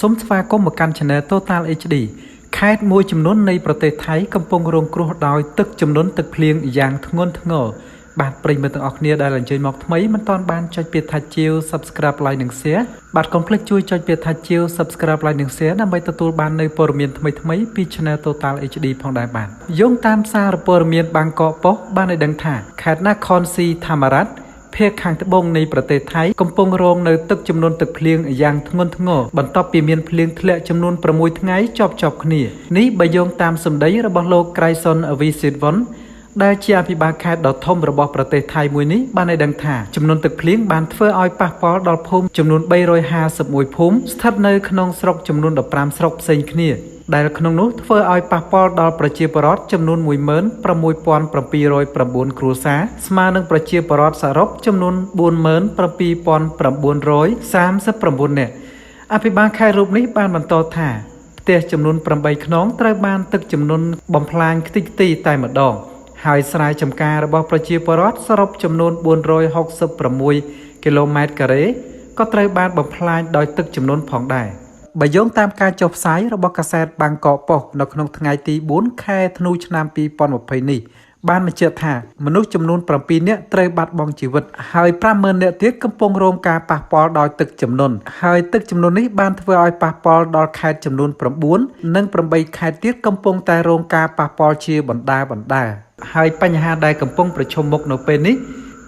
សូមស្វាគមន៍មកកាន់ Channel Total HD ខេត្តមួយចំនួននៃប្រទេសថៃកំពុងរងគ្រោះដោយទឹកជំនន់ទឹកភ្លៀងយ៉ាងធ្ងន់ធ្ងរបាទប្រិយមិត្តទាំងអស់គ្នាដែលអញ្ជើញមកថ្មីមិនទាន់បានចុចពាក្យថាជាវ Subscribe Like និង Share បាទកុំភ្លេចជួយចុចពាក្យថាជាវ Subscribe Like និង Share ដើម្បីទទួលបាននូវព័ត៌មានថ្មីៗពី Channel Total HD ផងដែរបាទយោងតាមសារព័ត៌មានបាងកកប៉ុស្តិ៍បានឲ្យដឹងថាខេត្តនគរศรีធម្មរាជភាគខាងត្បូងនៃប្រទេសថៃកំពុងរងនៅទឹកជំនន់ទឹកភ្លៀងយ៉ាងធ្ងន់ធ្ងរបន្ទាប់ពីមានភ្លៀងធ្លាក់ចំនួន6ថ្ងៃជាប់ៗគ្នានេះបើយោងតាមសម្ដីរបស់លោកក្រៃសុនអវីសិតវុនដែលជាអភិបាលខេត្តដ៏ធំរបស់ប្រទេសថៃមួយនេះបានឲ្យដឹងថាចំនួនទឹកភ្លៀងបានធ្វើឲ្យប៉ះពាល់ដល់ភូមិចំនួន351ភូមិស្ថិតនៅក្នុងស្រុកចំនួន15ស្រុកផ្សេងគ្នាដែលក្នុងនោះធ្វើឲ្យប៉ះពាល់ដល់ប្រជាពលរដ្ឋចំនួន 16709 គ្រួសារស្មើនឹងប្រជាពលរដ្ឋសរុបចំនួន 47939 នាក់អភិបាលខេត្តរូបនេះបានបន្តថាផ្ទះចំនួន8ខ្នងត្រូវបានទឹកជំនន់បំផ្លាញខ្ទេចខ្ទីតែម្ដងហើយស្រែចម្ការរបស់ប្រជាពលរដ្ឋសរុបចំនួន466គីឡូម៉ែត្រការ៉េក៏ត្រូវបានបំផ្លាញដោយទឹកជំនន់ផងដែរបើយោងតាមការចុះផ្សាយរបស់កាសែតបាងកកប៉ុស្តិ៍នៅក្នុងថ្ងៃទី4ខែធ្នូឆ្នាំ2020នេះបានបញ្ជាក់ថាមនុស្សចំនួន7នាក់ត្រូវបាត់បង់ជីវិតហើយ 50,000 នាក់ទៀតកំពុងរងការប៉ះពាល់ដោយទឹកជំនន់ហើយទឹកជំនន់នេះបានធ្វើឲ្យប៉ះពាល់ដល់ខេត្តចំនួន9និង8ខេត្តទៀតកំពុងតែរងការប៉ះពាល់ជាបណ្ដាហើយបញ្ហាដែលកំពុងប្រឈមមុខនៅពេលនេះ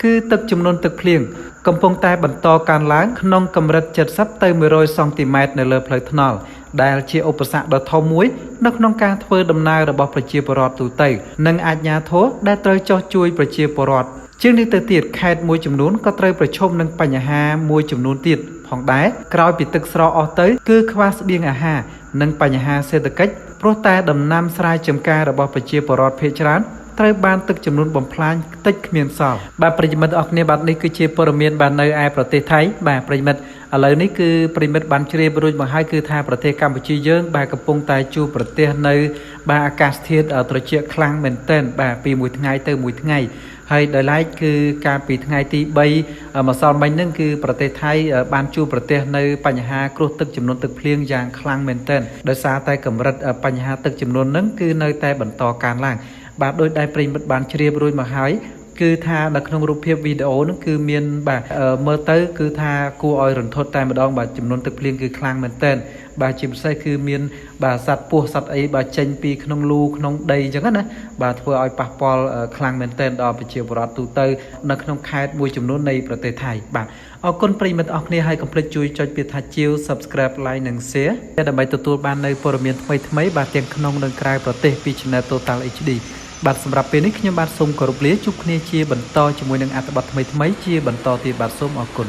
គឺទឹកជំនន់ទឹកភ្លៀងកំពុងតែបន្តកើនឡើងក្នុងកម្រិត70ទៅ100សង់ទីម៉ែត្រនៅលើផ្លូវថ្នល់ដែលជាឧបសគ្គដ៏ធំមួយនៅក្នុងការធ្វើដំណើររបស់ប្រជាពលរដ្ឋទូទៅនិងអាជ្ញាធរដែលត្រូវចុះជួយប្រជាពលរដ្ឋជាងនេះទៅទៀតខេត្តមួយចំនួនក៏ត្រូវប្រឈមនឹងបញ្ហាមួយចំនួនទៀតផងដែរក្រោយពីទឹកស្រកអស់ទៅគឺខ្វះស្បៀងអាហារនិងបញ្ហាសេដ្ឋកិច្ចព្រោះតែដំណាំស្រែចម្ការរបស់ប្រជាពលរដ្ឋភាគច្រើនត្រូវបានទឹកចំនួនបំផ្លាញតិចគ្មានសល់បាទប្រិយមិត្តអរគ្នាបាទនេះគឺជាព័ត៌មានបាននៅឯប្រទេសថៃបាទប្រិយមិត្តឥឡូវនេះគឺប្រិយមិត្តបានជ្រាបរួចមកហើយគឺថាប្រទេសកម្ពុជាយើងបាទកំពុងតែជួបប្រទះនៅបាទអាកាសធាតុត្រជាក់ខ្លាំងមែនទែនបាទពីមួយថ្ងៃទៅមួយថ្ងៃហើយដោយឡែកគឺកាលពីថ្ងៃទី3ម្សិលមិញហ្នឹងគឺប្រទេសថៃបានជួបប្រទះនៅបញ្ហាគ្រោះទឹកចំនួនទឹកភ្លៀងយ៉ាងខ្លាំងមែនទែនដោយសារតែកម្រិតបញ្ហាទឹកចំនួនហ្នឹងគឺនៅតែបន្តកើនឡើងបាទដោយដែលប្រិយមិត្តបានជ្រាបរួចមកហើយគឺថានៅក្នុងរូបភាពវីដេអូហ្នឹងគឺមានបាទមើលទៅគឺថាគួរឲ្យរន្ធត់តែម្ដងបាទចំនួនទឹកភ្លៀងគឺខ្លាំងមែនទែនបាទជាពិសេសគឺមានបាទសត្វពស់សត្វអីបាទចេញពីក្នុងលូក្នុងដីអញ្ចឹងណាបាទធ្វើឲ្យប៉ះពាល់ខ្លាំងមែនទែនដល់ប្រជាពលរដ្ឋទូទៅនៅក្នុងខេត្តមួយចំនួននៃប្រទេសថៃបាទអរគុណប្រិយមិត្តអរគ្នាហើយកុំភ្លេចជួយចុចពាក្យថាជាវ Subscribe Like និង Share ដើម្បីទទួលបាននូវព័ត៌មានថ្មីៗបាទទាំងក្នុងនិងក្រៅប្រទេសពី Channel Total HDបាទសម្រាប់ពេលនេះខ្ញុំបាទសូមគោរពលាជួបគ្នាជាបន្តជាមួយនឹងអត្ថបទថ្មីៗជាបន្តទៀតបាទសូមអរគុណ